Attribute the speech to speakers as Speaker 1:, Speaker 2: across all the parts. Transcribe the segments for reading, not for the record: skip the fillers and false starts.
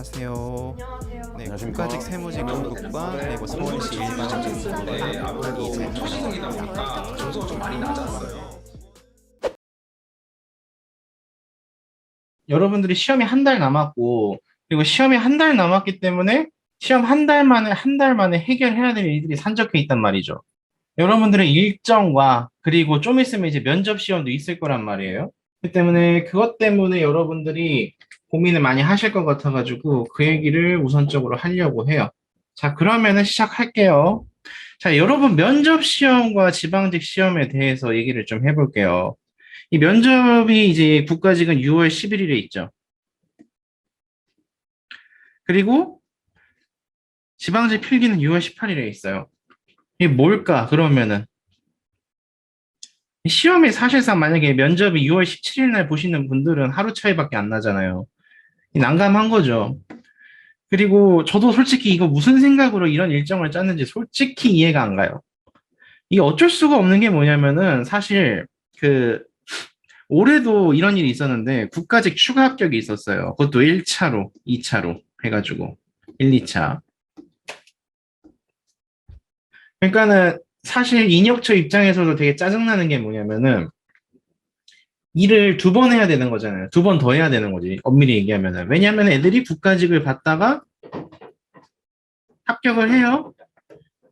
Speaker 1: 안녕하세요.
Speaker 2: 안녕하세요.
Speaker 1: 네,
Speaker 3: 안녕하십니까.
Speaker 1: 국가직 세무직 등록과 그리고 서울시 일반직
Speaker 3: 네,
Speaker 1: 등록이 제
Speaker 3: 초시생이다 보니까 점수가 좀 많이 낮았어요.
Speaker 4: 여러분들이 시험이 한 달 남았고, 그리고 시험이 한 달 남았기 때문에 시험 한 달 만에 해결해야 될 일들이 산적해 있단 말이죠. 여러분들의 일정과 그리고 좀 있으면 이제 면접 시험도 있을 거란 말이에요. 그 때문에 그것 때문에 여러분들이 고민을 많이 하실 것 같아가지고 그 얘기를 우선적으로 하려고 해요. 자, 그러면은 시작할게요. 자, 여러분 면접 시험과 지방직 시험에 대해서 얘기를 좀 해볼게요. 이 면접이 이제 국가직은 6월 11일에 있죠. 그리고 지방직 필기는 6월 18일에 있어요. 이게 뭘까? 그러면은 시험이 사실상 만약에 면접이 6월 17일 날 보시는 분들은 하루 차이밖에 안 나잖아요. 난감한 거죠. 그리고 저도 솔직히 이거 무슨 생각으로 이런 일정을 짰는지 솔직히 이해가 안 가요. 이게 어쩔 수가 없는 게 뭐냐면은 사실 그 올해도 이런 일이 있었는데 국가직 추가 합격이 있었어요. 그것도 1차로, 2차로 해가지고 1, 2차. 그러니까는 사실 인혁처 입장에서도 되게 짜증나는 게 뭐냐면은 일을 두 번 해야 되는 거잖아요. 두 번 더 해야 되는 거지. 엄밀히 얘기하면은. 왜냐하면 애들이 국가직을 받다가 합격을 해요.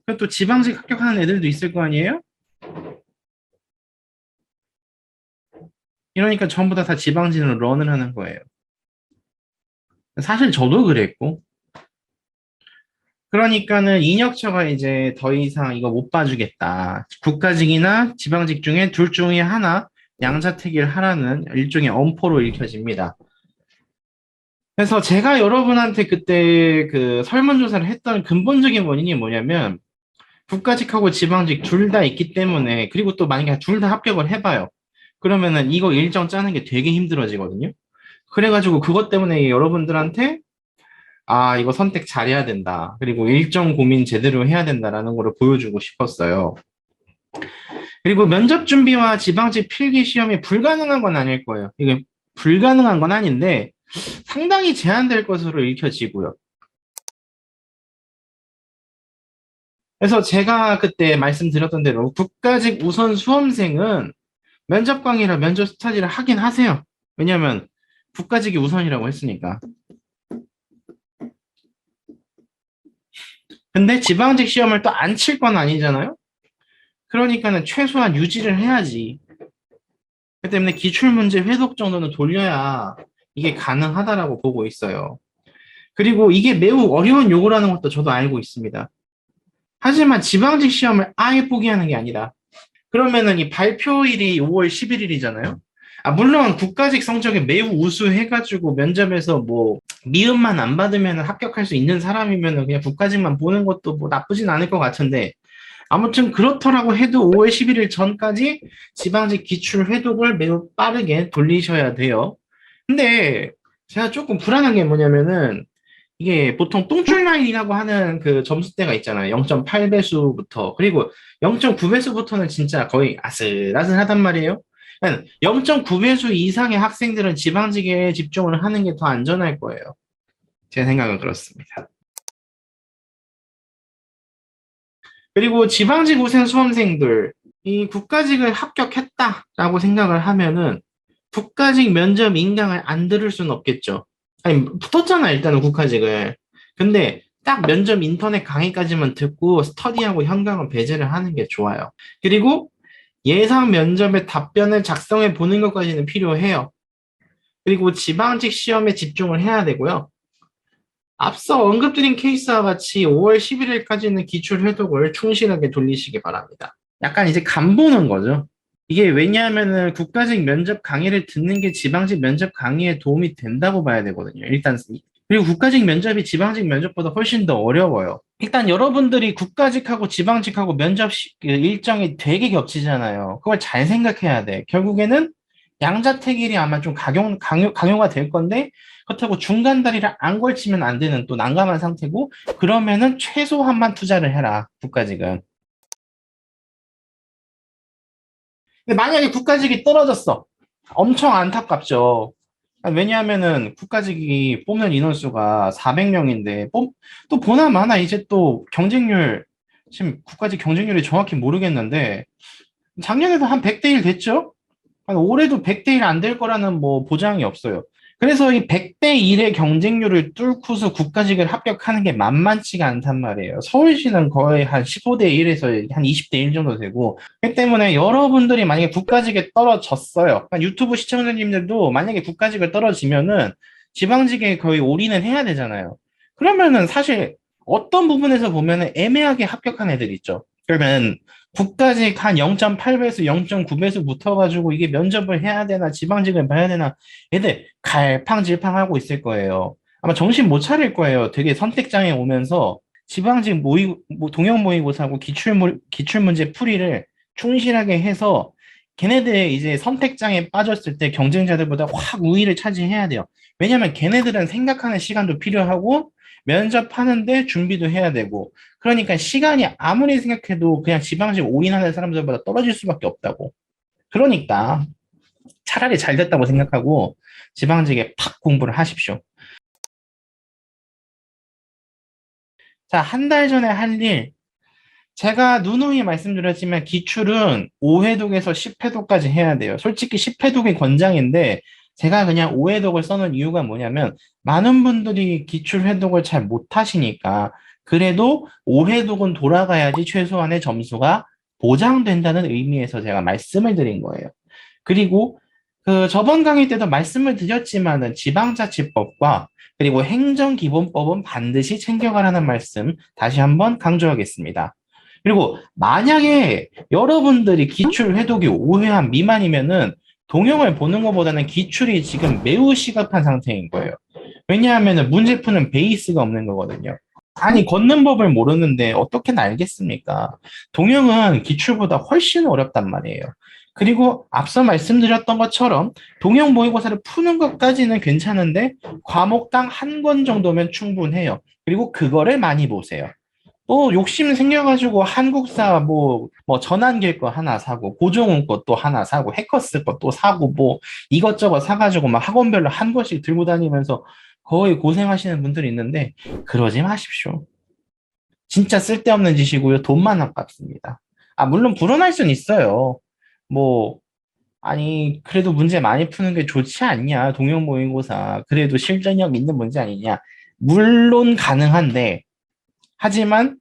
Speaker 4: 그럼 또 지방직 합격하는 애들도 있을 거 아니에요? 이러니까 전부 다 지방직으로 런을 하는 거예요. 사실 저도 그랬고. 그러니까는 인혁처가 이제 더 이상 이거 못 봐주겠다. 국가직이나 지방직 중에 둘 중에 하나 양자택일 하라는 일종의 엄포로 읽혀집니다. 그래서 제가 여러분한테 그때 그 설문조사를 했던 근본적인 원인이 뭐냐면 국가직하고 지방직 둘 다 있기 때문에 그리고 또 만약에 둘 다 합격을 해봐요. 그러면은 이거 일정 짜는 게 되게 힘들어지거든요. 그래가지고 그것 때문에 여러분들한테 아, 이거 선택 잘해야 된다. 그리고 일정 고민 제대로 해야 된다라는 거를 보여주고 싶었어요. 그리고 면접 준비와 지방직 필기 시험이 불가능한 건 아닐 거예요. 이게 불가능한 건 아닌데 상당히 제한될 것으로 읽혀지고요. 그래서 제가 그때 말씀드렸던 대로 국가직 우선 수험생은 면접 강의나 면접 스터디를 하긴 하세요. 왜냐하면 국가직이 우선이라고 했으니까. 근데 지방직 시험을 또 안 칠 건 아니잖아요. 그러니까는 최소한 유지를 해야지. 그 때문에 기출문제 회독 정도는 돌려야 이게 가능하다라고 보고 있어요. 그리고 이게 매우 어려운 요구라는 것도 저도 알고 있습니다. 하지만 지방직 시험을 아예 포기하는 게 아니다. 그러면은 이 발표일이 5월 11일이잖아요. 아, 물론 국가직 성적이 매우 우수해가지고 면접에서 뭐 미음만 안 받으면 합격할 수 있는 사람이면은 그냥 국가직만 보는 것도 뭐 나쁘진 않을 것 같은데 아무튼 그렇더라고 해도 5월 11일 전까지 지방직 기출 회독을 매우 빠르게 돌리셔야 돼요. 근데 제가 조금 불안한 게 뭐냐면은 이게 보통 똥줄 라인이라고 하는 그 점수대가 있잖아요. 0.8배수부터. 그리고 0.9배수부터는 진짜 거의 아슬아슬하단 말이에요. 0.9배수 이상의 학생들은 지방직에 집중을 하는 게 더 안전할 거예요. 제 생각은 그렇습니다. 그리고 지방직 우선 수험생들, 이 국가직을 합격했다라고 생각을 하면은 국가직 면접 인강을 안 들을 수는 없겠죠. 아니, 붙었잖아, 일단은 국가직을. 근데 딱 면접 인터넷 강의까지만 듣고 스터디하고 현강은 배제를 하는 게 좋아요. 그리고 예상 면접의 답변을 작성해 보는 것까지는 필요해요. 그리고 지방직 시험에 집중을 해야 되고요. 앞서 언급드린 케이스와 같이 5월 11일까지는 기출 회독을 충실하게 돌리시기 바랍니다. 약간 이제 간 보는 거죠. 이게 왜냐하면은 국가직 면접 강의를 듣는 게 지방직 면접 강의에 도움이 된다고 봐야 되거든요. 일단 그리고 국가직 면접이 지방직 면접보다 훨씬 더 어려워요. 일단 여러분들이 국가직하고 지방직하고 면접 그 일정이 되게 겹치잖아요. 그걸 잘 생각해야 돼. 결국에는 양자택일이 아마 좀 강요가 될 건데 그렇다고 중간 다리를 안 걸치면 안 되는 또 난감한 상태고 그러면은 최소한만 투자를 해라. 국가직은. 근데 만약에 국가직이 떨어졌어. 엄청 안타깝죠. 왜냐하면은 국가직이 뽑는 인원수가 400명인데 또 보나마나 이제 또 경쟁률 지금 국가직 경쟁률이 정확히 모르겠는데 작년에도 한 100대 1 됐죠? 올해도 100대 1 안 될 거라는 뭐 보장이 없어요. 그래서 이 100대 1의 경쟁률을 뚫고서 국가직을 합격하는 게 만만치가 않단 말이에요. 서울시는 거의 한 15대 1에서 한 20대 1 정도 되고, 그렇기 때문에 여러분들이 만약에 국가직에 떨어졌어요. 그러니까 유튜브 시청자님들도 만약에 국가직을 떨어지면은 지방직에 거의 올인을 해야 되잖아요. 그러면은 사실 어떤 부분에서 보면은 애매하게 합격한 애들 있죠. 그러면 국가직 한 0.8배수, 0.9배수 붙어가지고 이게 면접을 해야 되나, 지방직을 봐야 되나, 애들 갈팡질팡하고 있을 거예요. 아마 정신 못 차릴 거예요. 되게 선택장애 오면서 지방직 동형 모의고사하고 기출문제 풀이를 충실하게 해서 걔네들의 이제 선택장애 빠졌을 때 경쟁자들보다 확 우위를 차지해야 돼요. 왜냐면 걔네들은 생각하는 시간도 필요하고 면접하는데 준비도 해야 되고 그러니까 시간이 아무리 생각해도 그냥 지방직 올인하는 사람들보다 떨어질 수밖에 없다고. 그러니까 차라리 잘 됐다고 생각하고 지방직에 팍 공부를 하십시오. 자, 한 달 전에 할 일. 제가 누누이 말씀드렸지만 기출은 5회독에서 10회독까지 해야 돼요. 솔직히 10회독이 권장인데 제가 그냥 5회독을 써놓은 이유가 뭐냐면 많은 분들이 기출 회독을 잘 못하시니까 그래도 5회독은 돌아가야지 최소한의 점수가 보장된다는 의미에서 제가 말씀을 드린 거예요. 그리고 그 저번 강의 때도 말씀을 드렸지만은 지방자치법과 그리고 행정기본법은 반드시 챙겨가라는 말씀 다시 한번 강조하겠습니다. 그리고 만약에 여러분들이 기출 회독이 5회 미만이면은 동영을 보는 것보다는 기출이 지금 매우 시급한 상태인 거예요. 왜냐하면 문제 푸는 베이스가 없는 거거든요. 아니, 걷는 법을 모르는데 어떻게 알겠습니까? 동영은 기출보다 훨씬 어렵단 말이에요. 그리고 앞서 말씀드렸던 것처럼 동영 모의고사를 푸는 것까지는 괜찮은데 과목당 한 권 정도면 충분해요. 그리고 그거를 많이 보세요. 또 욕심 생겨가지고 한국사 뭐 전환길 거 하나 사고 고종훈 것도 하나 사고 해커스 것도 사고 뭐 이것저것 사가지고 막 학원별로 한 권씩 들고 다니면서 거의 고생하시는 분들이 있는데 그러지 마십시오. 진짜 쓸데없는 짓이고요. 돈만 아깝습니다. 아, 물론 불어날 수는 있어요. 뭐 아니 그래도 문제 많이 푸는 게 좋지 않냐. 동영 모의고사 그래도 실전력 있는 문제 아니냐. 물론 가능한데 하지만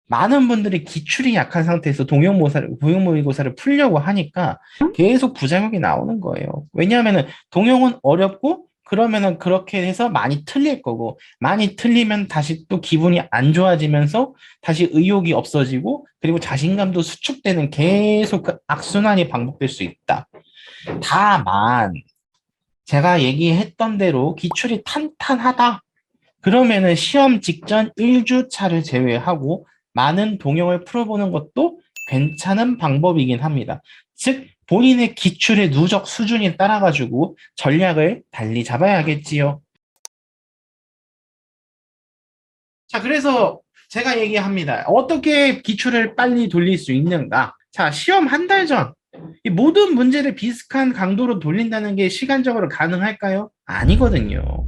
Speaker 4: 많은 분들이 기출이 약한 상태에서 동영모의고사를 풀려고 하니까 계속 부작용이 나오는 거예요. 왜냐하면은 동영은 어렵고 그러면은 그렇게 해서 많이 틀릴 거고 많이 틀리면 다시 또 기분이 안 좋아지면서 다시 의욕이 없어지고 그리고 자신감도 수축되는 계속 그 악순환이 반복될 수 있다. 다만 제가 얘기했던 대로 기출이 탄탄하다. 그러면은 시험 직전 1주차를 제외하고 많은 동영을 풀어보는 것도 괜찮은 방법이긴 합니다. 즉, 본인의 기출의 누적 수준에 따라가지고 전략을 달리 잡아야겠지요. 자, 그래서 제가 얘기합니다. 어떻게 기출을 빨리 돌릴 수 있는가? 자, 시험 한 달 전. 이 모든 문제를 비슷한 강도로 돌린다는 게 시간적으로 가능할까요? 아니거든요.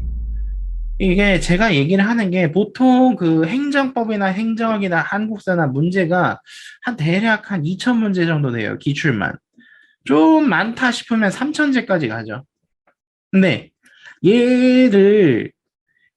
Speaker 4: 이게 제가 얘기를 하는 게 보통 그 행정법이나 행정학이나 한국사나 문제가 한 대략 한 2,000문제 정도 돼요. 기출만. 좀 많다 싶으면 3,000제까지 가죠. 근데 얘를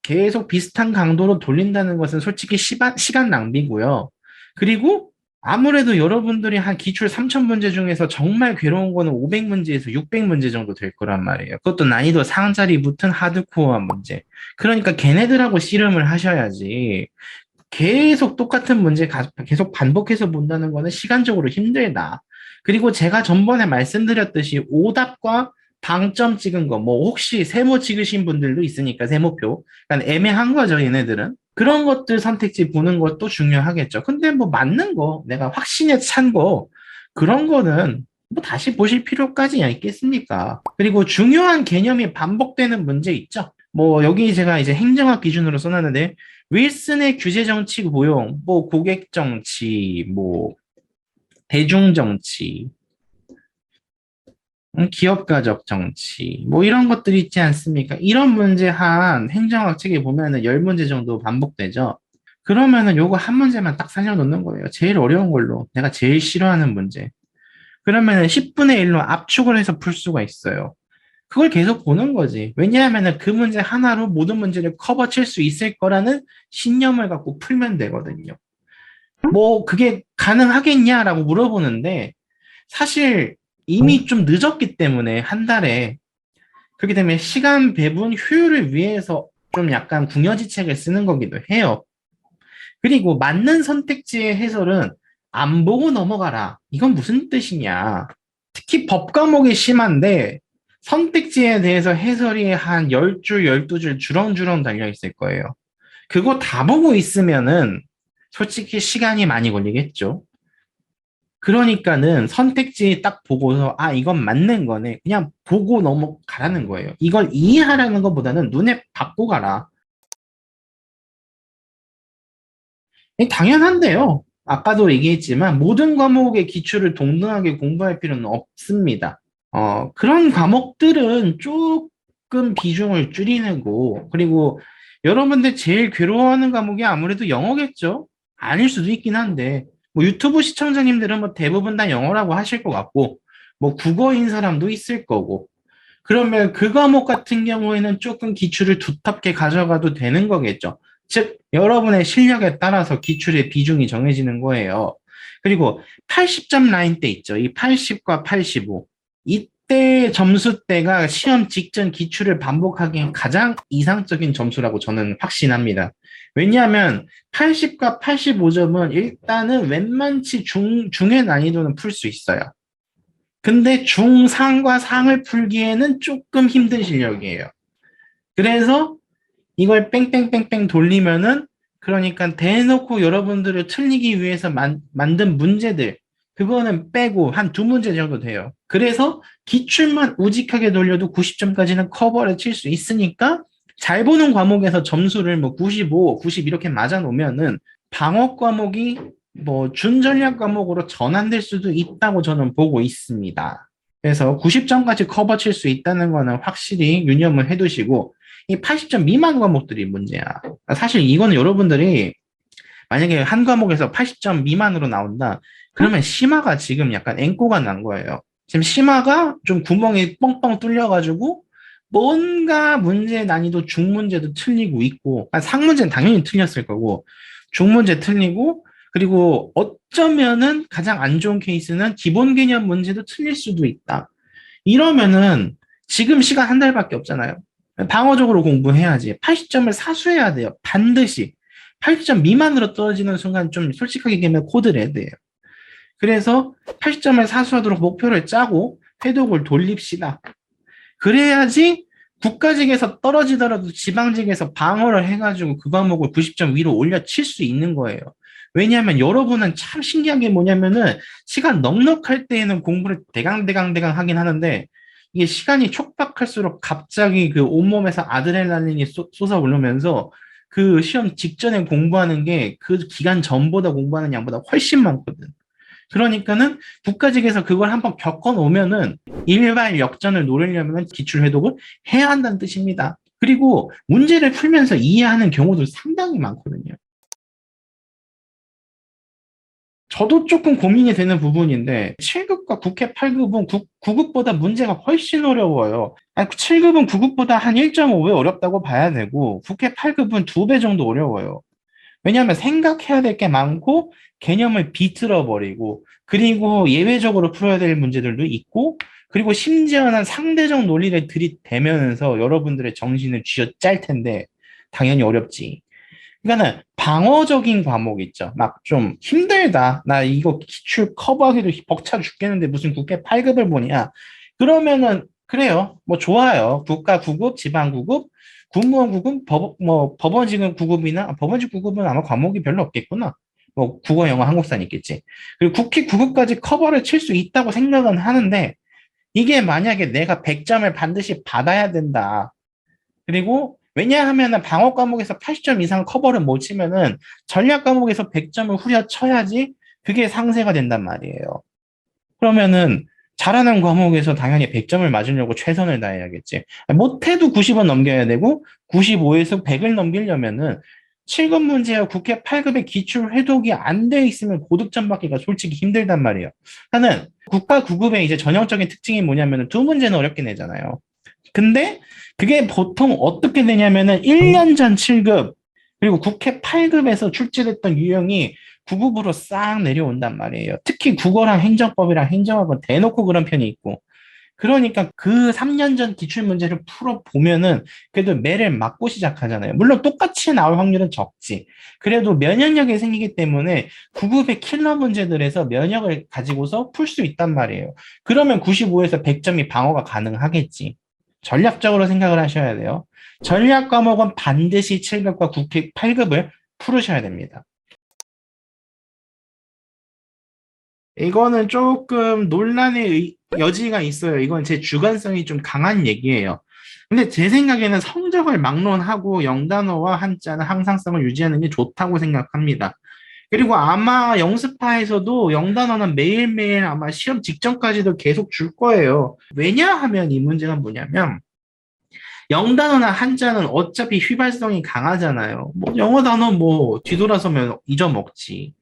Speaker 4: 계속 비슷한 강도로 돌린다는 것은 솔직히 시간 낭비고요. 그리고 아무래도 여러분들이 한 기출 3,000문제 중에서 정말 괴로운 거는 500문제에서 600문제 정도 될 거란 말이에요. 그것도 난이도 상자리 붙은 하드코어한 문제. 그러니까 걔네들하고 씨름을 하셔야지. 계속 똑같은 문제 계속 반복해서 본다는 거는 시간적으로 힘들다. 그리고 제가 전번에 말씀드렸듯이 오답과 방점 찍은 거, 뭐 혹시 세모 찍으신 분들도 있으니까 세모표. 그러니까 애매한 거죠, 얘네들은. 그런 것들 선택지 보는 것도 중요하겠죠. 근데 뭐 맞는 거, 내가 확신에 찬 거, 그런 거는 뭐 다시 보실 필요까지 있겠습니까? 그리고 중요한 개념이 반복되는 문제 있죠. 뭐 여기 제가 이제 행정학 기준으로 써놨는데 윌슨의 규제 정치 고용, 뭐 고객 정치, 뭐 대중 정치, 기업가적 정치, 뭐 이런 것들이 있지 않습니까? 이런 문제 한 행정학 책에 보면은 10문제 정도 반복되죠. 그러면은 요거 한 문제만 딱 살려놓는 거예요. 제일 어려운 걸로. 내가 제일 싫어하는 문제. 그러면은 10분의 1로 압축을 해서 풀 수가 있어요. 그걸 계속 보는 거지. 왜냐하면은 그 문제 하나로 모든 문제를 커버 칠 수 있을 거라는 신념을 갖고 풀면 되거든요. 뭐 그게 가능하겠냐라고 물어보는데 사실 이미 좀 늦었기 때문에 한 달에 그렇기 때문에 시간 배분 효율을 위해서 좀 약간 궁여지책을 쓰는 거기도 해요. 그리고 맞는 선택지의 해설은 안 보고 넘어가라. 이건 무슨 뜻이냐. 특히 법 과목이 심한데 선택지에 대해서 해설이 한 10줄, 12줄 주렁주렁 달려 있을 거예요. 그거 다 보고 있으면은 솔직히 시간이 많이 걸리겠죠. 그러니까는 선택지 딱 보고서 아 이건 맞는 거네. 그냥 보고 넘어가라는 거예요. 이걸 이해하라는 것보다는 눈에 받고 가라. 당연한데요. 아까도 얘기했지만 모든 과목의 기출을 동등하게 공부할 필요는 없습니다. 그런 과목들은 조금 비중을 줄이고, 그리고 여러분들 제일 괴로워하는 과목이 아무래도 영어겠죠? 아닐 수도 있긴 한데, 뭐 유튜브 시청자님들은 뭐 대부분 다 영어라고 하실 것 같고, 뭐 국어인 사람도 있을 거고, 그러면 그 과목 같은 경우에는 조금 기출을 두텁게 가져가도 되는 거겠죠. 즉, 여러분의 실력에 따라서 기출의 비중이 정해지는 거예요. 그리고 80점 라인대 있죠. 이 80과 85. 이때 점수대가 시험 직전 기출을 반복하기엔 가장 이상적인 점수라고 저는 확신합니다. 왜냐하면 80과 85점은 일단은 웬만치 중의 난이도는 풀 수 있어요. 근데 중상과 상을 풀기에는 조금 힘든 실력이에요. 그래서 이걸 뺑뺑뺑뺑 돌리면은 그러니까 대놓고 여러분들을 틀리기 위해서 만든 문제들 그거는 빼고 한 두 문제 정도 돼요. 그래서 기출만 우직하게 돌려도 90점까지는 커버를 칠 수 있으니까 잘 보는 과목에서 점수를 뭐 95, 90 이렇게 맞아 놓으면은 방어 과목이 뭐 준전략 과목으로 전환될 수도 있다고 저는 보고 있습니다. 그래서 90점까지 커버 칠 수 있다는 거는 확실히 유념을 해두시고 이 80점 미만 과목들이 문제야. 사실 이거는 여러분들이 만약에 한 과목에서 80점 미만으로 나온다. 그러면 심화가 지금 약간 앵꼬가 난 거예요. 지금 심화가 좀 구멍이 뻥뻥 뚫려가지고 뭔가 문제 난이도 중문제도 틀리고 있고 상문제는 당연히 틀렸을 거고 중문제 틀리고 그리고 어쩌면은 가장 안 좋은 케이스는 기본 개념 문제도 틀릴 수도 있다. 이러면은 지금 시간 한 달밖에 없잖아요. 방어적으로 공부해야지. 80점을 사수해야 돼요. 반드시. 80점 미만으로 떨어지는 순간 좀 솔직하게 얘기하면 코드 레드예요. 그래서 80점을 사수하도록 목표를 짜고 회독을 돌립시다. 그래야지 국가직에서 떨어지더라도 지방직에서 방어를 해가지고 그 과목을 90점 위로 올려칠 수 있는 거예요. 왜냐하면 여러분은 참 신기한 게 뭐냐면은 시간 넉넉할 때에는 공부를 대강 하긴 하는데 이게 시간이 촉박할수록 갑자기 그 온몸에서 아드레날린이 솟아오르면서 그 시험 직전에 공부하는 게 그 기간 전보다 공부하는 양보다 훨씬 많거든. 그러니까는 국가직에서 그걸 한번 겪어놓으면은 일발 역전을 노리려면 기출 회독을 해야 한다는 뜻입니다. 그리고 문제를 풀면서 이해하는 경우도 상당히 많거든요. 저도 조금 고민이 되는 부분인데 7급과 국회 8급은 9급보다 문제가 훨씬 어려워요. 아니, 7급은 9급보다 한 1.5배 어렵다고 봐야 되고 국회 8급은 2배 정도 어려워요. 왜냐하면 생각해야 될 게 많고 개념을 비틀어 버리고 그리고 예외적으로 풀어야 될 문제들도 있고 그리고 심지어는 상대적 논리를 들이대면서 여러분들의 정신을 쥐어짤 텐데 당연히 어렵지. 그러니까는 방어적인 과목 있죠. 막 좀 힘들다. 나 이거 기출 커버하기도 벅차 죽겠는데 무슨 국회 8급을 보냐. 그러면은 그래요. 뭐 좋아요. 국가 9급, 지방 9급, 국무원 9급, 법원직은 9급이나 법원직 9급은 아마 과목이 별로 없겠구나. 뭐 국어, 영어, 한국사는 있겠지. 그리고 국회 9급까지 커버를 칠 수 있다고 생각은 하는데 이게 만약에 내가 100점을 반드시 받아야 된다. 그리고 왜냐하면 방어 과목에서 80점 이상 커버를 못 치면은 전략 과목에서 100점을 후려쳐야지 그게 상세가 된단 말이에요. 그러면은 잘하는 과목에서 당연히 100점을 맞으려고 최선을 다해야겠지. 못해도 90은 넘겨야 되고 95에서 100을 넘기려면은 7급 문제와 국회 8급의 기출 회독이 안 돼 있으면 고득점 받기가 솔직히 힘들단 말이에요. 하는 국가 9급의 이제 전형적인 특징이 뭐냐면은 두 문제는 어렵게 내잖아요. 근데 그게 보통 어떻게 되냐면은 1년 전 7급 그리고 국회 8급에서 출제됐던 유형이 9급으로 싹 내려온단 말이에요. 특히 국어랑 행정법이랑 행정학은 대놓고 그런 편이 있고. 그러니까 그 3년 전 기출문제를 풀어보면은 그래도 매를 맞고 시작하잖아요. 물론 똑같이 나올 확률은 적지. 그래도 면역력이 생기기 때문에 9급의 킬러 문제들에서 면역을 가지고서 풀 수 있단 말이에요. 그러면 95에서 100점이 방어가 가능하겠지. 전략적으로 생각을 하셔야 돼요. 전략 과목은 반드시 7급과 국회 8급을 풀으셔야 됩니다. 이거는 조금 논란의 여지가 있어요. 이건 제 주관성이 좀 강한 얘기예요. 근데 제 생각에는 성적을 막론하고 영단어와 한자는 항상성을 유지하는 게 좋다고 생각합니다. 그리고 아마 영스파에서도 영단어는 매일매일 아마 시험 직전까지도 계속 줄 거예요. 왜냐하면 이 문제가 뭐냐면 영단어나 한자는 어차피 휘발성이 강하잖아요. 뭐 영어 단어 뭐 뒤돌아서면 잊어먹지.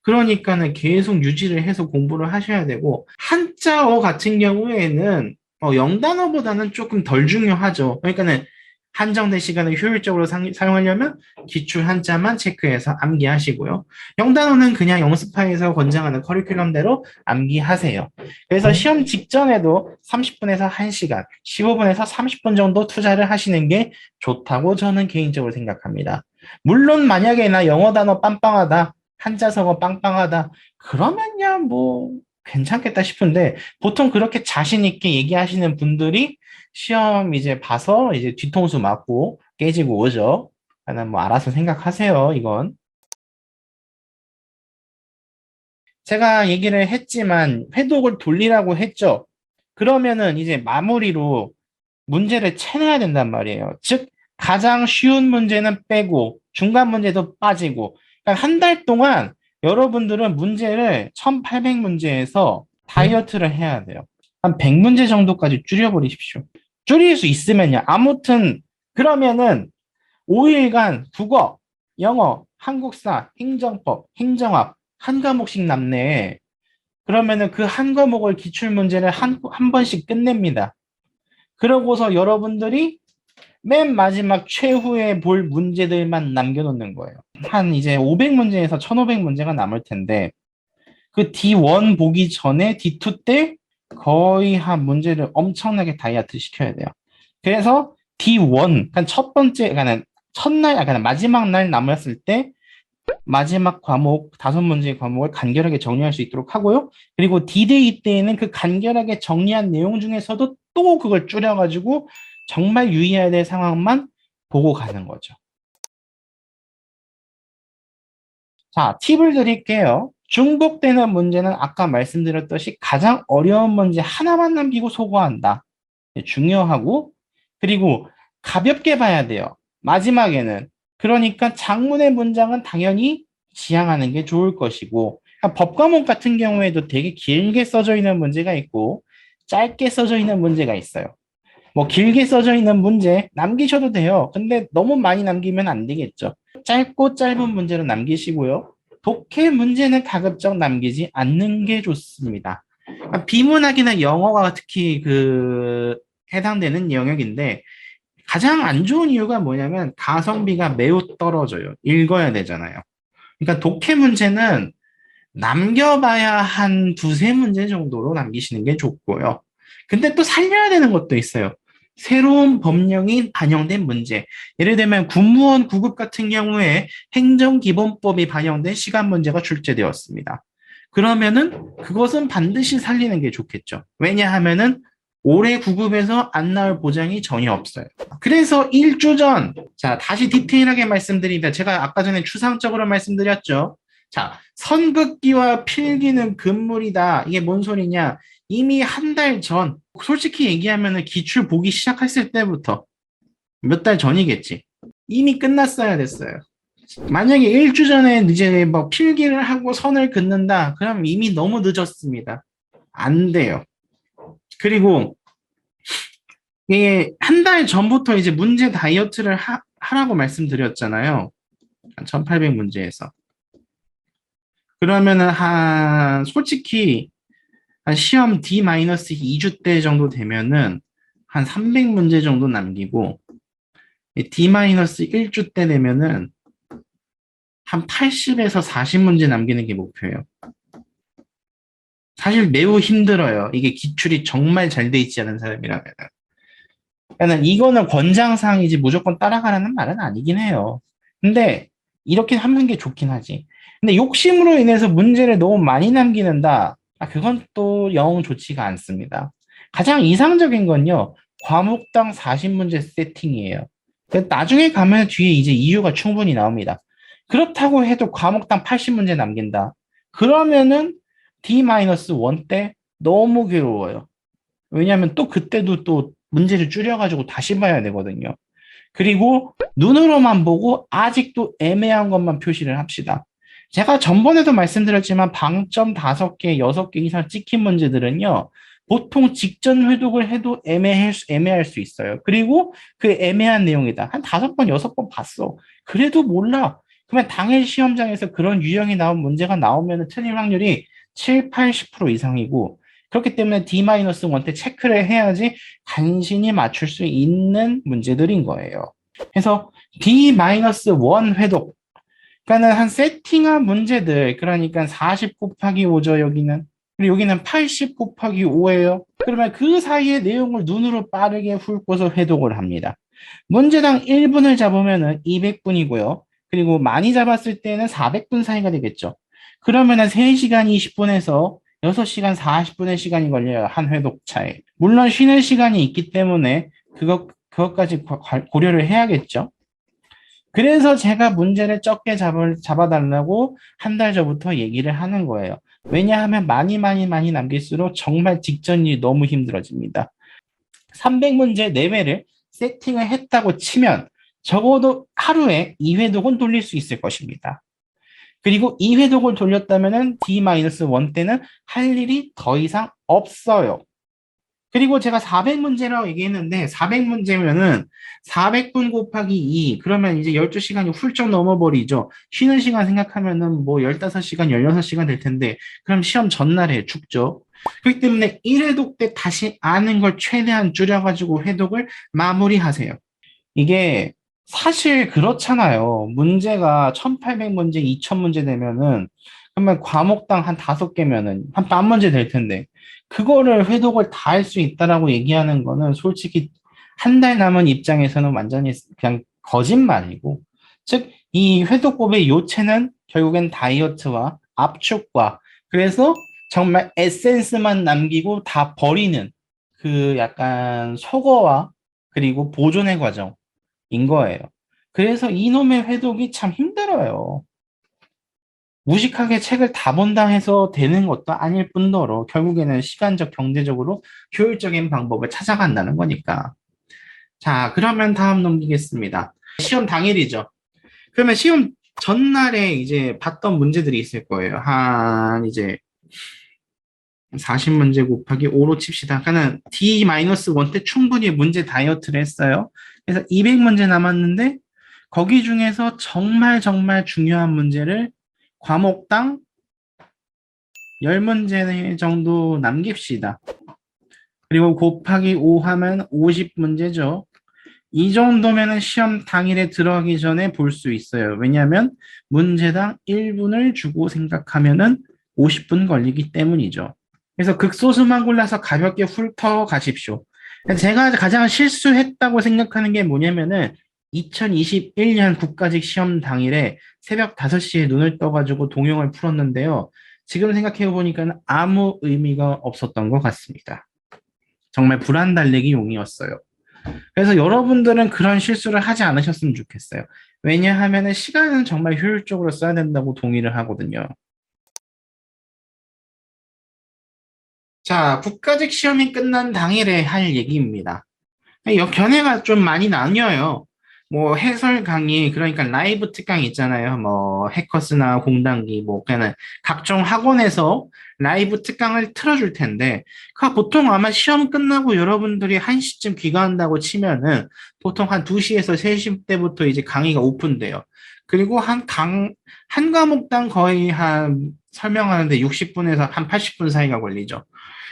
Speaker 4: 그러니까는 계속 유지를 해서 공부를 하셔야 되고 한자어 같은 경우에는 영단어보다는 조금 덜 중요하죠. 그러니까는 한정된 시간을 효율적으로 사용하려면 기출 한자만 체크해서 암기하시고요. 영단어는 그냥 영스파에서 권장하는 커리큘럼대로 암기하세요. 그래서 시험 직전에도 30분에서 1시간, 15분에서 30분 정도 투자를 하시는 게 좋다고 저는 개인적으로 생각합니다. 물론 만약에 나 영어 단어 빵빵하다, 한자성어 빵빵하다, 그러면야 뭐 괜찮겠다 싶은데 보통 그렇게 자신 있게 얘기하시는 분들이 시험 이제 봐서 이제 뒤통수 맞고 깨지고 오죠. 나는 뭐 알아서 생각하세요, 이건. 제가 얘기를 했지만 회독을 돌리라고 했죠. 그러면은 이제 마무리로 문제를 채내야 된단 말이에요. 즉, 가장 쉬운 문제는 빼고 중간 문제도 빠지고 그러니까 한 달 동안 여러분들은 문제를 1800문제에서 다이어트를 해야 돼요. 한 100문제 정도까지 줄여버리십시오. 줄일 수 있으면요. 아무튼 그러면은 5일간 국어, 영어, 한국사, 행정법, 행정학 한 과목씩 남네. 그러면은 그 한 과목을 기출문제를 한 번씩 끝냅니다. 그러고서 여러분들이 맨 마지막 최후에 볼 문제들만 남겨놓는 거예요. 한 이제 500문제에서 1500문제가 남을 텐데 그 D1 보기 전에 D2 때 거의 한 문제를 엄청나게 다이어트 시켜야 돼요. 그래서 D1, 그러니까 첫 번째, 그러니까 첫날, 그러니까 마지막 날 남았을 때 마지막 과목, 5문제 과목을 간결하게 정리할 수 있도록 하고요. 그리고 D-Day 때에는 그 간결하게 정리한 내용 중에서도 또 그걸 줄여가지고 정말 유의해야 될 상황만 보고 가는 거죠. 자, 팁을 드릴게요. 중복되는 문제는 아까 말씀드렸듯이 가장 어려운 문제 하나만 남기고 소거한다. 중요하고, 그리고 가볍게 봐야 돼요. 마지막에는. 그러니까 장문의 문장은 당연히 지향하는 게 좋을 것이고, 그러니까 법 과목 같은 경우에도 되게 길게 써져 있는 문제가 있고, 짧게 써져 있는 문제가 있어요. 뭐 길게 써져 있는 문제 남기셔도 돼요. 근데 너무 많이 남기면 안 되겠죠. 짧고 짧은 문제로 남기시고요. 독해 문제는 가급적 남기지 않는 게 좋습니다. 비문학이나 영어가 특히 해당되는 영역인데 가장 안 좋은 이유가 뭐냐면 가성비가 매우 떨어져요. 읽어야 되잖아요. 그러니까 독해 문제는 남겨봐야 한 두세 문제 정도로 남기시는 게 좋고요. 근데 또 살려야 되는 것도 있어요. 새로운 법령이 반영된 문제. 예를 들면 군무원 9급 같은 경우에 행정기본법이 반영된 시간 문제가 출제되었습니다. 그러면은 그것은 반드시 살리는 게 좋겠죠. 왜냐하면은 올해 9급에서 안 나올 보장이 전혀 없어요. 그래서 1주 전, 자, 다시 디테일하게 말씀드립니다. 제가 아까 전에 추상적으로 말씀드렸죠. 자, 선긋기와 필기는 금물이다. 이게 뭔 소리냐? 이미 한 달 전, 솔직히 얘기하면 기출 보기 시작했을 때부터 몇 달 전이겠지. 이미 끝났어야 됐어요. 만약에 1주 전에 이제 필기를 하고 선을 긋는다. 그럼 이미 너무 늦었습니다. 안 돼요. 그리고 이게 한 달 전부터 이제 문제 다이어트를 하라고 말씀드렸잖아요. 1800 문제에서. 그러면은 솔직히 한 시험 D-2주 때 정도 되면은 한 300문제 정도 남기고 D-1주 때 되면은 한 80에서 40문제 남기는 게 목표예요. 사실 매우 힘들어요. 이게 기출이 정말 잘 돼 있지 않은 사람이라면. 그러니까 이거는 권장사항이지 무조건 따라가라는 말은 아니긴 해요. 근데 이렇게 하는 게 좋긴 하지. 근데 욕심으로 인해서 문제를 너무 많이 남기는다. 그건 또 영 좋지가 않습니다. 가장 이상적인 건요. 과목당 40문제 세팅이에요. 나중에 가면 뒤에 이제 이유가 충분히 나옵니다. 그렇다고 해도 과목당 80문제 남긴다. 그러면은 D-1 때 너무 괴로워요. 왜냐하면 또 그때도 또 문제를 줄여가지고 다시 봐야 되거든요. 그리고 눈으로만 보고 아직도 애매한 것만 표시를 합시다. 제가 전번에도 말씀드렸지만 방점 5개, 6개 이상 찍힌 문제들은요. 보통 직전 회독을 해도 애매할 수 있어요. 그리고 그 애매한 내용이다. 한 5번, 6번 봤어. 그래도 몰라. 그러면 당일 시험장에서 그런 유형이 나온 문제가 나오면 틀릴 확률이 7, 80% 이상이고 그렇기 때문에 D-1 때 체크를 해야지 간신히 맞출 수 있는 문제들인 거예요. 그래서 D-1 회독. 그러니까는 한 세팅한 문제들, 그러니까 40 곱하기 5죠, 여기는. 그리고 여기는 80 곱하기 5예요. 그러면 그 사이의 내용을 눈으로 빠르게 훑고서 회독을 합니다. 문제당 1분을 잡으면 200분이고요. 그리고 많이 잡았을 때는 400분 사이가 되겠죠. 그러면은 3시간 20분에서 6시간 40분의 시간이 걸려요. 한 회독 차에. 물론 쉬는 시간이 있기 때문에 그것까지 고려를 해야겠죠. 그래서 제가 문제를 적게 잡아달라고 한 달 전부터 얘기를 하는 거예요. 왜냐하면 많이 남길수록 정말 직전이 너무 힘들어집니다. 300문제 내외를 세팅을 했다고 치면 적어도 하루에 2회독은 돌릴 수 있을 것입니다. 그리고 2회독을 돌렸다면 D-1 때는 할 일이 더 이상 없어요. 그리고 제가 400문제라고 얘기했는데 400문제면은 400분 곱하기 2 그러면 이제 12시간이 훌쩍 넘어버리죠. 쉬는 시간 생각하면은 뭐 15시간, 16시간 될 텐데 그럼 시험 전날에 죽죠. 그렇기 때문에 1회독 때 다시 아는 걸 최대한 줄여가지고 회독을 마무리하세요. 이게 사실 그렇잖아요. 문제가 1800문제, 2000문제 되면은 그러면 과목당 한 5개면은 한 10문제 될 텐데 그거를 회독을 다 할 수 있다라고 얘기하는 거는 솔직히 한 달 남은 입장에서는 완전히 그냥 거짓말이고 즉 이 회독법의 요체는 결국엔 다이어트와 압축과 그래서 정말 에센스만 남기고 다 버리는 그 약간 소거와 그리고 보존의 과정인 거예요. 그래서 이놈의 회독이 참 힘들어요. 무식하게 책을 다 본다 해서 되는 것도 아닐 뿐더러 결국에는 시간적, 경제적으로 효율적인 방법을 찾아간다는 거니까. 자, 그러면 다음 넘기겠습니다. 시험 당일이죠. 그러면 시험 전날에 이제 봤던 문제들이 있을 거예요. 한 이제 40문제 곱하기 5로 칩시다. 그러니까 D-1 때 충분히 문제 다이어트를 했어요. 그래서 200문제 남았는데 거기 중에서 정말 중요한 문제를 과목당 10문제 정도 남깁시다. 그리고 곱하기 5 하면 50문제죠. 이 정도면 시험 당일에 들어가기 전에 볼 수 있어요. 왜냐하면 문제당 1분을 주고 생각하면 50분 걸리기 때문이죠. 그래서 극소수만 골라서 가볍게 훑어 가십시오. 제가 가장 실수했다고 생각하는 게 뭐냐면은 2021년 국가직 시험 당일에 새벽 5시에 눈을 떠가지고 동영을 풀었는데요. 지금 생각해 보니까 아무 의미가 없었던 것 같습니다. 정말 불안 달래기 용이었어요. 그래서 여러분들은 그런 실수를 하지 않으셨으면 좋겠어요. 왜냐하면 시간은 정말 효율적으로 써야 된다고 동의를 하거든요. 자, 국가직 시험이 끝난 당일에 할 얘기입니다. 견해가 좀 많이 나뉘어요. 뭐 해설 강의, 그러니까 라이브 특강 있잖아요. 뭐 해커스나 공단기, 뭐 그냥 각종 학원에서 라이브 특강을 틀어줄 텐데, 그 보통 아마 시험 끝나고 여러분들이 1시쯤 귀가한다고 치면은 보통 한 2시에서 3시 때부터 이제 강의가 오픈돼요. 그리고 한 과목당 거의 한 설명하는데 60분에서 한 80분 사이가 걸리죠.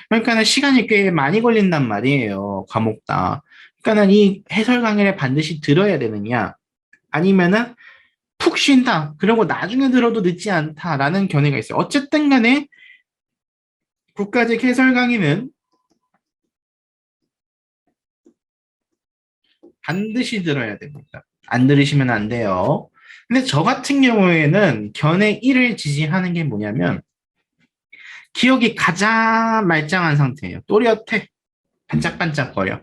Speaker 4: 그러니까는 시간이 꽤 많이 걸린단 말이에요. 과목당. 그러니까는 이 해설 강의를 반드시 들어야 되느냐, 아니면은 푹 쉰다. 그리고 나중에 들어도 늦지 않다라는 견해가 있어요. 어쨌든 간에 국가직 해설 강의는 반드시 들어야 됩니다. 안 들으시면 안 돼요. 근데 저 같은 경우에는 견해 1을 지지하는 게 뭐냐면, 기억이 가장 말짱한 상태예요. 또렷해. 반짝반짝거려.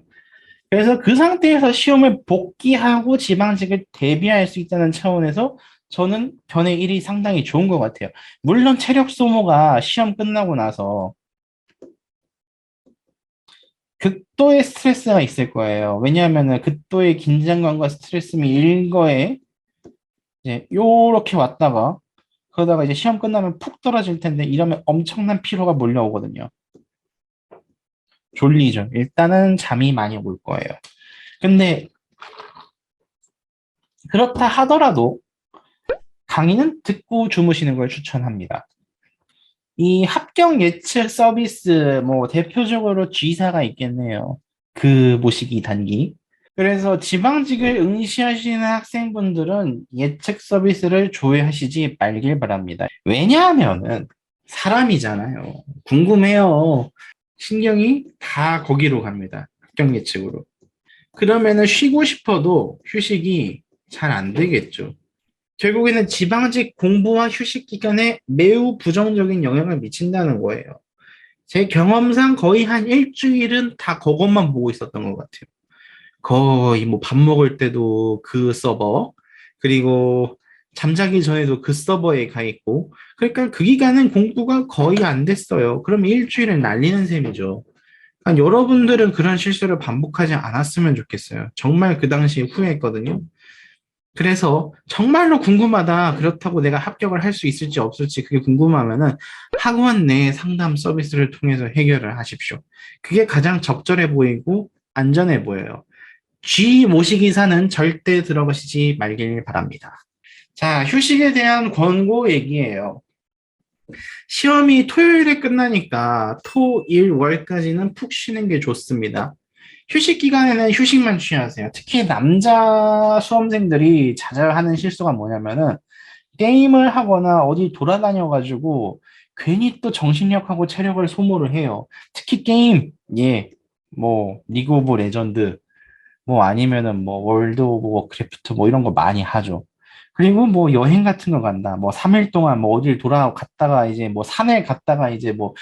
Speaker 4: 그래서 그 상태에서 시험을 복귀하고 지방직을 대비할 수 있다는 차원에서 저는 견해 1이 상당히 좋은 것 같아요. 물론 체력 소모가 시험 끝나고 나서 극도의 스트레스가 있을 거예요. 왜냐하면 극도의 긴장감과 스트레스미 일거에 이제 요렇게 왔다가 그러다가 이제 시험 끝나면 푹 떨어질 텐데, 이러면 엄청난 피로가 몰려오거든요. 졸리죠. 일단은 잠이 많이 올 거예요. 근데 그렇다 하더라도 강의는 듣고 주무시는 걸 추천합니다. 이 합격 예측 서비스, 뭐 대표적으로 G사가 있겠네요. 그 모시기 단기. 그래서 지방직을 응시하시는 학생분들은 예측 서비스를 조회하시지 말길 바랍니다. 왜냐하면은 사람이잖아요. 궁금해요. 신경이 다 거기로 갑니다. 합격 예측으로. 그러면은 쉬고 싶어도 휴식이 잘 안 되겠죠. 결국에는 지방직 공부와 휴식 기간에 매우 부정적인 영향을 미친다는 거예요. 제 경험상 거의 한 일주일은 다 그것만 보고 있었던 것 같아요. 거의 뭐 밥 먹을 때도 그 서버, 그리고 잠자기 전에도 그 서버에 가 있고, 그러니까 그 기간은 공부가 거의 안 됐어요. 그럼 일주일은 날리는 셈이죠. 그러니까 여러분들은 그런 실수를 반복하지 않았으면 좋겠어요. 정말 그 당시에 후회했거든요. 그래서 정말로 궁금하다. 그렇다고 내가 합격을 할 수 있을지 없을지 그게 궁금하면은 학원 내 상담 서비스를 통해서 해결을 하십시오. 그게 가장 적절해 보이고 안전해 보여요. G 모시기사는 절대 들어가시지 말길 바랍니다. 자, 휴식에 대한 권고 얘기예요. 시험이 토요일에 끝나니까 토, 일, 월까지는 푹 쉬는 게 좋습니다. 휴식 기간에는 휴식만 취하세요. 특히 남자 수험생들이 자잘하는 실수가 뭐냐면은 게임을 하거나 어디 돌아다녀가지고 괜히 또 정신력하고 체력을 소모를 해요. 특히 게임, 예, 뭐 리그 오브 레전드, 뭐 아니면은 뭐 월드 오브 워크래프트 뭐 이런 거 많이 하죠. 그리고 뭐 여행 같은 거 간다. 뭐 3일 동안 뭐 어딜 돌아갔다가 이제 뭐 산에 갔다가 이제 뭐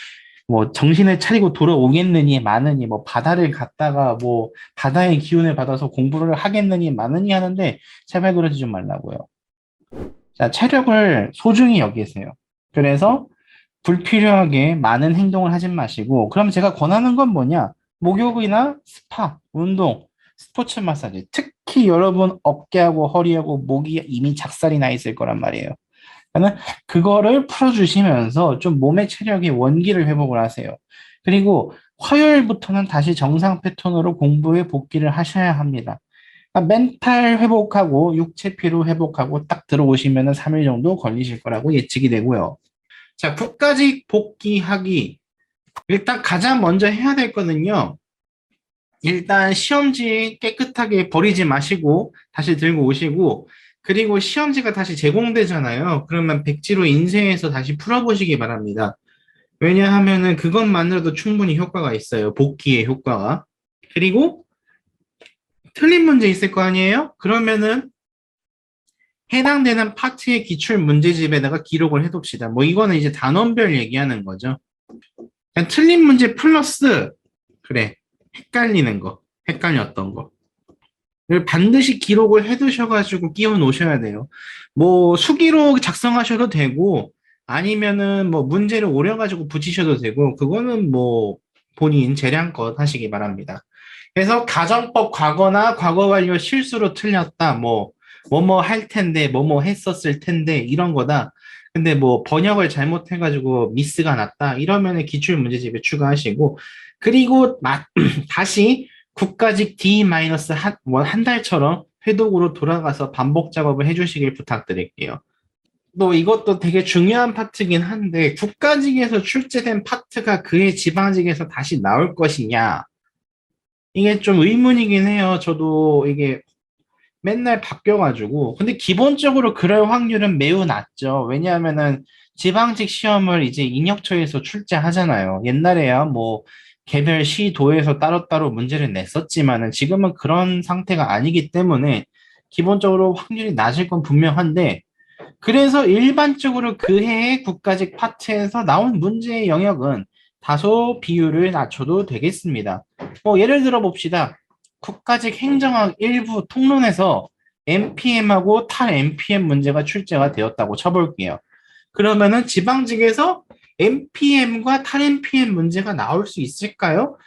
Speaker 4: 정신을 차리고 돌아오겠느니 마느니, 뭐 바다를 갔다가 뭐 바다의 기운을 받아서 공부를 하겠느니 마느니 하는데 제발 그러지 좀 말라고요. 자, 체력을 소중히 여기세요. 그래서 불필요하게 많은 행동을 하지 마시고, 그럼 제가 권하는 건 뭐냐? 목욕이나 스파, 운동, 스포츠 마사지. 특히 여러분 어깨하고 허리하고 목이 이미 작살이 나 있을 거란 말이에요. 그러면 그거를 풀어주시면서 좀 몸의 체력의 원기를 회복을 하세요. 그리고 화요일부터는 다시 정상 패턴으로 공부에 복귀를 하셔야 합니다. 그러니까 멘탈 회복하고 육체 피로 회복하고 딱 들어오시면 3일 정도 걸리실 거라고 예측이 되고요. 자, 국가직 복귀하기. 일단 가장 먼저 해야 될 거는요. 일단 시험지 깨끗하게 버리지 마시고 다시 들고 오시고, 그리고 시험지가 다시 제공되잖아요. 그러면 백지로 인쇄해서 다시 풀어보시기 바랍니다. 왜냐하면은 그것만으로도 충분히 효과가 있어요. 복귀의 효과가. 그리고 틀린 문제 있을 거 아니에요? 그러면은 해당되는 파트의 기출 문제집에다가 기록을 해둡시다. 뭐 이거는 이제 단원별 얘기하는 거죠. 그냥 틀린 문제 플러스, 그래, 헷갈리는 거, 헷갈렸던 거. 반드시 기록을 해두셔가지고 끼워 놓으셔야 돼요. 뭐 수기로 작성하셔도 되고, 아니면은 뭐 문제를 오려가지고 붙이셔도 되고, 그거는 뭐 본인 재량껏 하시기 바랍니다. 그래서 가정법 과거나 과거 완료 실수로 틀렸다. 뭐뭐 할 텐데, 뭐뭐 했었을 텐데, 이런 거다. 근데 뭐 번역을 잘못해가지고 미스가 났다. 이러면은 기출 문제집에 추가하시고, 그리고 다시 국가직 D-한 달처럼 회독으로 돌아가서 반복 작업을 해주시길 부탁드릴게요. 또 이것도 되게 중요한 파트긴 한데, 국가직에서 출제된 파트가 그의 지방직에서 다시 나올 것이냐. 이게 좀 의문이긴 해요. 저도 이게 맨날 바뀌어가지고. 근데 기본적으로 그럴 확률은 매우 낮죠. 왜냐하면은 지방직 시험을 이제 인력처에서 출제하잖아요. 옛날에야 뭐 개별 시도에서 따로따로 문제를 냈었지만은 지금은 그런 상태가 아니기 때문에 기본적으로 확률이 낮을 건 분명한데, 그래서 일반적으로 그 해의 국가직 파트에서 나온 문제의 영역은 다소 비율을 낮춰도 되겠습니다. 예를 들어 봅시다. 국가직 행정학 일부 통론에서 NPM하고 탈 NPM 문제가 출제가 되었다고 쳐볼게요. 그러면은 지방직에서 NPM과 탈NPM 문제가 나올 수 있을까요?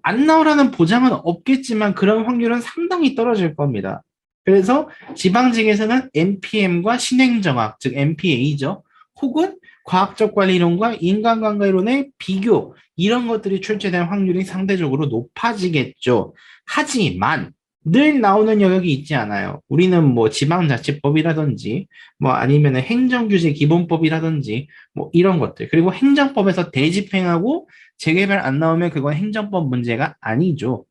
Speaker 4: 안 나오라는 보장은 없겠지만 그런 확률은 상당히 떨어질 겁니다. 그래서 지방직에서는 NPM과 신행정학, 즉 NPA죠. 혹은 과학적 관리론과 인간관계 이론의 비교, 이런 것들이 출제된 확률이 상대적으로 높아지겠죠. 하지만 늘 나오는 영역이 있지 않아요. 우리는 뭐 지방자치법이라든지 아니면 행정규제 기본법이라든지 이런 것들, 그리고 행정법에서 대집행하고 재개발 안 나오면 그건 행정법 문제가 아니죠.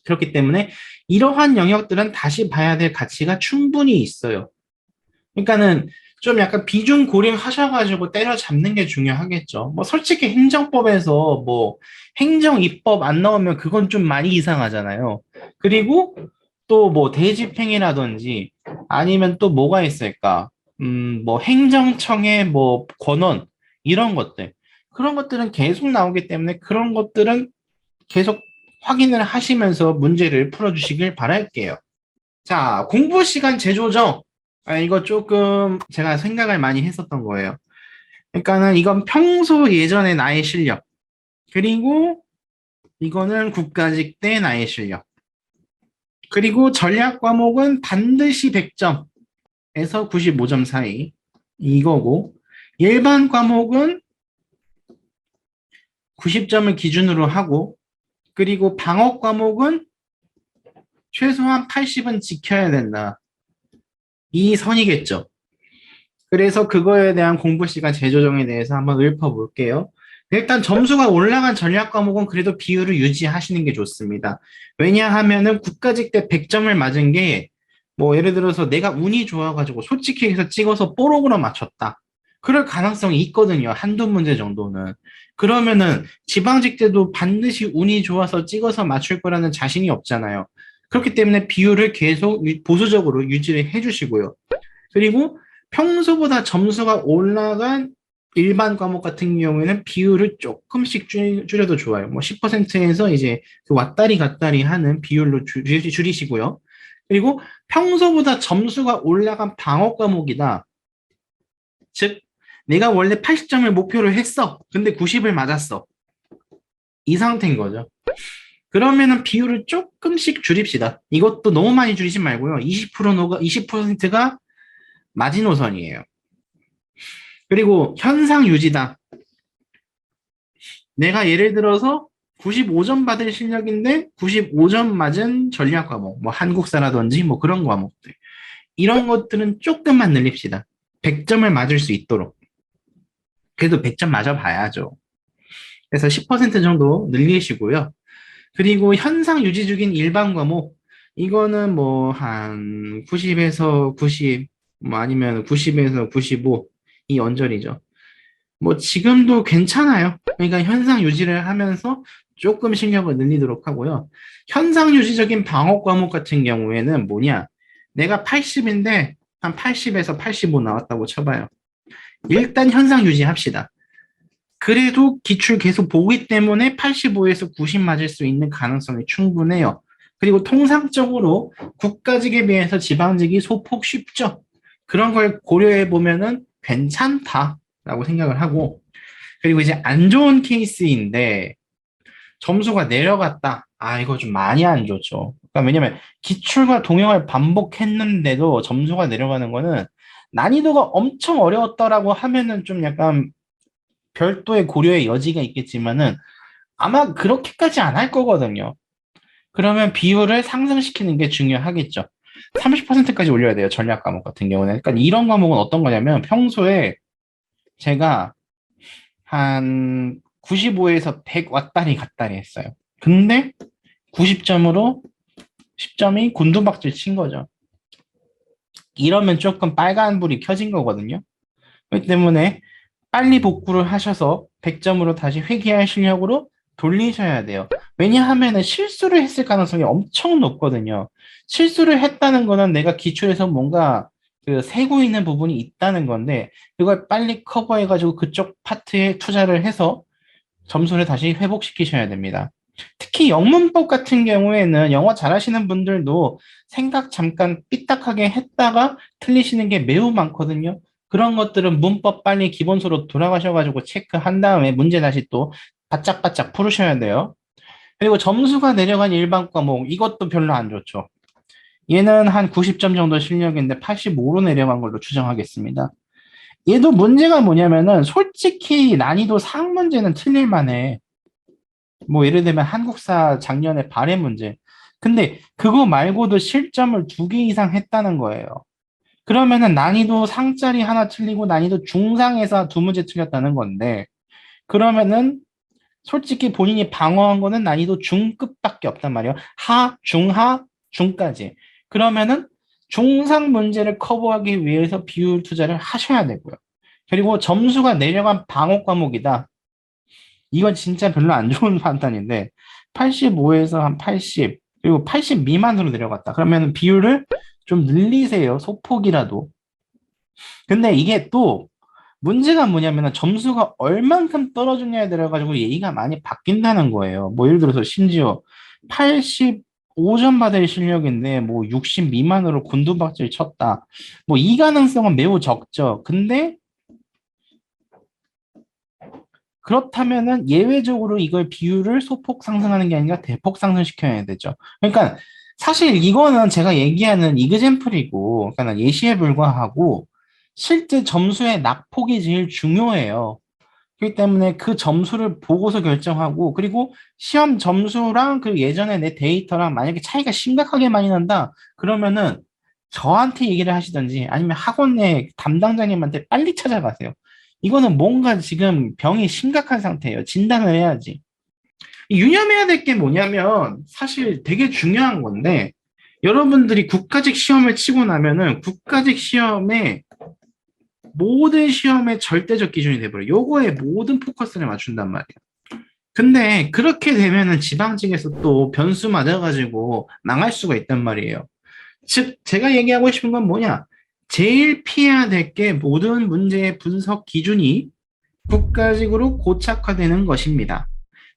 Speaker 4: 그렇기 때문에 이러한 영역들은 다시 봐야 될 가치가 충분히 있어요. 그러니까는 좀 약간 비중 고려하셔가지고 때려잡는 게 중요하겠죠. 솔직히 행정법에서 행정 입법 안 나오면 그건 좀 많이 이상하잖아요. 그리고 또 대집행이라든지 아니면 또 뭐가 있을까? 행정청의 권한 이런 것들, 그런 것들은 계속 나오기 때문에 그런 것들은 계속 확인을 하시면서 문제를 풀어주시길 바랄게요. 자, 공부 시간 재조정. 이거 조금 제가 생각을 많이 했었던 거예요. 그러니까는 이건 평소 예전의 나의 실력. 그리고 이거는 국가직 때 나의 실력. 그리고 전략 과목은 반드시 100점에서 95점 사이. 이거고. 일반 과목은 90점을 기준으로 하고, 그리고 방어 과목은 최소한 80은 지켜야 된다. 이 선이겠죠. 그래서 그거에 대한 공부 시간 재조정에 대해서 한번 읊어볼게요. 일단 점수가 올라간 전략 과목은 그래도 비율을 유지하시는 게 좋습니다. 왜냐하면은 국가직 때 100점을 맞은 게 예를 들어서 내가 운이 좋아가지고 솔직히 해서 찍어서 뽀록으로 맞췄다. 그럴 가능성이 있거든요. 한두 문제 정도는. 그러면은 지방직 때도 반드시 운이 좋아서 찍어서 맞출 거라는 자신이 없잖아요. 그렇기 때문에 비율을 계속 보수적으로 유지를 해주시고요. 그리고 평소보다 점수가 올라간 일반 과목 같은 경우에는 비율을 조금씩 줄여도 좋아요. 10%에서 이제 그 왔다리 갔다리 하는 비율로 줄이시고요. 그리고 평소보다 점수가 올라간 방어 과목이다. 즉, 내가 원래 80점을 목표로 했어. 근데 90을 맞았어. 이 상태인 거죠. 그러면은 비율을 조금씩 줄입시다. 이것도 너무 많이 줄이지 말고요. 20%가 마지노선이에요. 그리고 현상 유지다. 내가 예를 들어서 95점 받을 실력인데 95점 맞은 전략 과목, 한국사라든지 그런 과목들. 이런 것들은 조금만 늘립시다. 100점을 맞을 수 있도록. 그래도 100점 맞아봐야죠. 그래서 10% 정도 늘리시고요. 그리고 현상 유지 중인 일반 과목, 이거는 한 90에서 90, 아니면 90에서 95, 이 언저리죠. 지금도 괜찮아요. 그러니까 현상 유지를 하면서 조금 실력을 늘리도록 하고요. 현상 유지적인 방어 과목 같은 경우에는 내가 80인데 한 80에서 85 나왔다고 쳐봐요. 일단 현상 유지합시다. 그래도 기출 계속 보기 때문에 85에서 90 맞을 수 있는 가능성이 충분해요. 그리고 통상적으로 국가직에 비해서 지방직이 소폭 쉽죠. 그런 걸 고려해 보면은 괜찮다라고 생각을 하고, 그리고 이제 안 좋은 케이스인데 점수가 내려갔다. 이거 좀 많이 안 좋죠. 그러니까 왜냐면 기출과 동영을 반복했는데도 점수가 내려가는 거는 난이도가 엄청 어려웠다라고 하면은 좀 약간 별도의 고려의 여지가 있겠지만은 아마 그렇게까지 안 할 거거든요. 그러면 비율을 상승시키는 게 중요하겠죠. 30%까지 올려야 돼요. 전략 과목 같은 경우는. 그러니까 이런 과목은 어떤 거냐면 평소에 제가 한 95에서 100 왔다리 갔다리 했어요. 근데 90점으로 10점이 곤두박질 친 거죠. 이러면 조금 빨간불이 켜진 거거든요. 그렇기 때문에 빨리 복구를 하셔서 100점으로 다시 회귀할 실력으로 돌리셔야 돼요. 왜냐하면 실수를 했을 가능성이 엄청 높거든요. 실수를 했다는 거는 내가 기출에서 뭔가 그 세고 있는 부분이 있다는 건데 이걸 빨리 커버해가지고 그쪽 파트에 투자를 해서 점수를 다시 회복시키셔야 됩니다. 특히 영문법 같은 경우에는 영어 잘하시는 분들도 생각 잠깐 삐딱하게 했다가 틀리시는 게 매우 많거든요. 그런 것들은 문법 빨리 기본서로 돌아가셔가지고 체크한 다음에 문제 다시 또 바짝바짝 풀으셔야 돼요. 그리고 점수가 내려간 일반 과목, 이것도 별로 안 좋죠. 얘는 한 90점 정도 실력인데 85로 내려간 걸로 추정하겠습니다. 얘도 문제가 뭐냐면은 솔직히 난이도 상 문제는 틀릴만해. 뭐 예를 들면 한국사 작년에 발해 문제. 근데 그거 말고도 실점을 2개 이상 했다는 거예요. 그러면은 난이도 상짜리 하나 틀리고 난이도 중상에서 2문제 틀렸다는 건데 그러면은 솔직히 본인이 방어한 거는 난이도 중급밖에 없단 말이에요. 중하, 중까지. 그러면은 중상 문제를 커버하기 위해서 비율 투자를 하셔야 되고요. 그리고 점수가 내려간 방어 과목이다. 이건 진짜 별로 안 좋은 판단인데 85에서 한 80, 그리고 80 미만으로 내려갔다. 그러면 비율을 좀 늘리세요. 소폭이라도. 근데 이게 또 문제가 뭐냐면 점수가 얼만큼 떨어졌냐에 따라 가지고 얘기가 많이 바뀐다는 거예요. 뭐 예를 들어서 심지어 85점 받을 실력인데 뭐 60 미만으로 곤두박질 쳤다. 뭐 이 가능성은 매우 적죠. 근데 그렇다면은 예외적으로 이걸 비율을 소폭 상승하는 게 아니라 대폭 상승시켜야 되죠. 그러니까 사실 이거는 제가 얘기하는 이그젠플이고, 그러니까 예시에 불과하고 실제 점수의 낙폭이 제일 중요해요. 그렇기 때문에 그 점수를 보고서 결정하고, 그리고 시험 점수랑 그 예전에 내 데이터랑 만약에 차이가 심각하게 많이 난다, 그러면은 저한테 얘기를 하시든지 아니면 학원 내 담당자님한테 빨리 찾아가세요. 이거는 뭔가 지금 병이 심각한 상태예요. 진단을 해야지. 유념해야 될 게 뭐냐면 사실 되게 중요한 건데 여러분들이 국가직 시험을 치고 나면은 국가직 시험에 모든 시험의 절대적 기준이 돼버려요. 요거에 모든 포커스를 맞춘단 말이에요. 근데 그렇게 되면은 지방직에서 또 변수 맞아가지고 망할 수가 있단 말이에요. 즉, 제가 얘기하고 싶은 건 뭐냐? 제일 피해야 될 게 모든 문제의 분석 기준이 국가직으로 고착화되는 것입니다.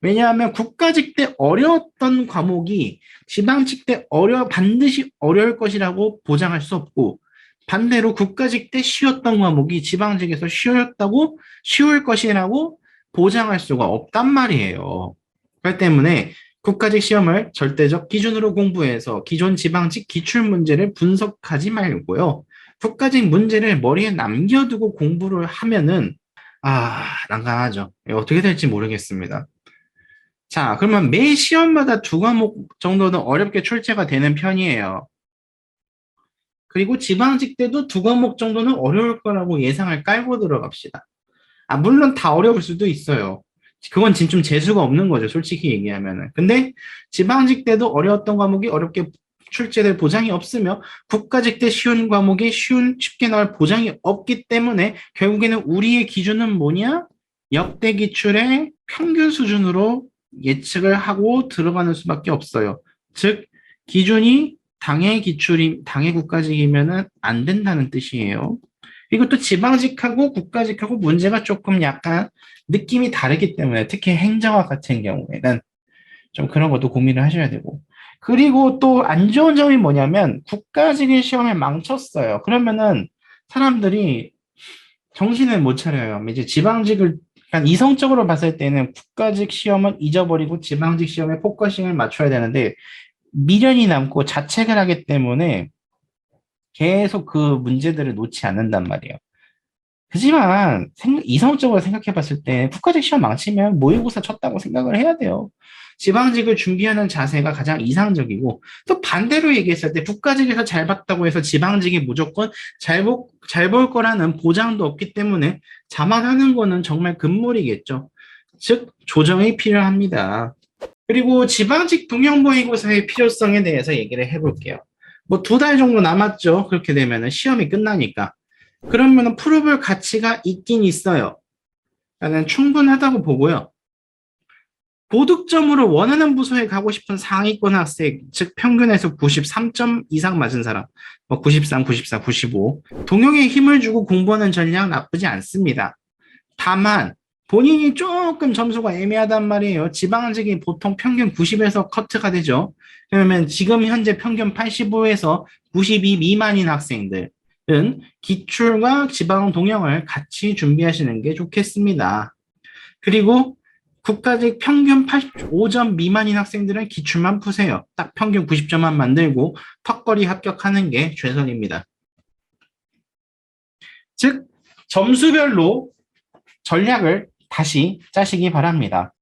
Speaker 4: 왜냐하면 국가직 때 어려웠던 과목이 지방직 때 반드시 어려울 것이라고 보장할 수 없고 반대로 국가직 때 쉬웠던 과목이 지방직에서 쉬울 것이라고 보장할 수가 없단 말이에요. 그렇기 때문에 국가직 시험을 절대적 기준으로 공부해서 기존 지방직 기출 문제를 분석하지 말고요. 국가직 문제를 머리에 남겨두고 공부를 하면은 난감하죠. 어떻게 될지 모르겠습니다. 자, 그러면 매 시험마다 2과목 정도는 어렵게 출제가 되는 편이에요. 그리고 지방직 때도 2과목 정도는 어려울 거라고 예상을 깔고 들어갑시다. 물론 다 어려울 수도 있어요. 그건 진짜 좀 재수가 없는 거죠, 솔직히 얘기하면은. 근데 지방직 때도 어려웠던 과목이 어렵게 출제될 보장이 없으며 국가직 때 쉬운 과목이 쉽게 나올 보장이 없기 때문에 결국에는 우리의 기준은 뭐냐? 역대 기출의 평균 수준으로 예측을 하고 들어가는 수밖에 없어요. 즉 기준이 당해 국가직이면은 안 된다는 뜻이에요. 그리고 또 지방직하고 국가직하고 문제가 조금 약간 느낌이 다르기 때문에 특히 행정학 같은 경우에는 좀 그런 것도 고민을 하셔야 되고 그리고 또 안 좋은 점이 뭐냐면 국가직의 시험에 망쳤어요. 그러면은 사람들이 정신을 못 차려요. 이제 지방직을 그러니까 이성적으로 봤을 때는 국가직 시험은 잊어버리고 지방직 시험에 포커싱을 맞춰야 되는데 미련이 남고 자책을 하기 때문에 계속 그 문제들을 놓지 않는단 말이에요. 하지만 이성적으로 생각해 봤을 때 국가직 시험 망치면 모의고사 쳤다고 생각을 해야 돼요. 지방직을 준비하는 자세가 가장 이상적이고 또 반대로 얘기했을 때 국가직에서 잘 봤다고 해서 지방직이 무조건 잘 볼 거라는 보장도 없기 때문에 자만하는 거는 정말 금물이겠죠. 즉 조정이 필요합니다. 그리고 지방직 동형 모의고사의 필요성에 대해서 얘기를 해볼게요. 뭐 2달 정도 남았죠. 그렇게 되면 시험이 끝나니까. 그러면 풀어볼 가치가 있긴 있어요. 나는 충분하다고 보고요. 고득점으로 원하는 부서에 가고 싶은 상위권 학생, 즉 평균에서 93점 이상 맞은 사람, 뭐 93, 94, 95. 동형에 힘을 주고 공부하는 전략 나쁘지 않습니다. 다만 본인이 조금 점수가 애매하단 말이에요. 지방직이 보통 평균 90에서 커트가 되죠. 그러면 지금 현재 평균 85에서 92 미만인 학생들은 기출과 지방 동형을 같이 준비하시는 게 좋겠습니다. 그리고 국가직 평균 85점 미만인 학생들은 기출만 푸세요. 딱 평균 90점만 만들고 턱걸이 합격하는 게 최선입니다. 즉 점수별로 전략을 다시 짜시기 바랍니다.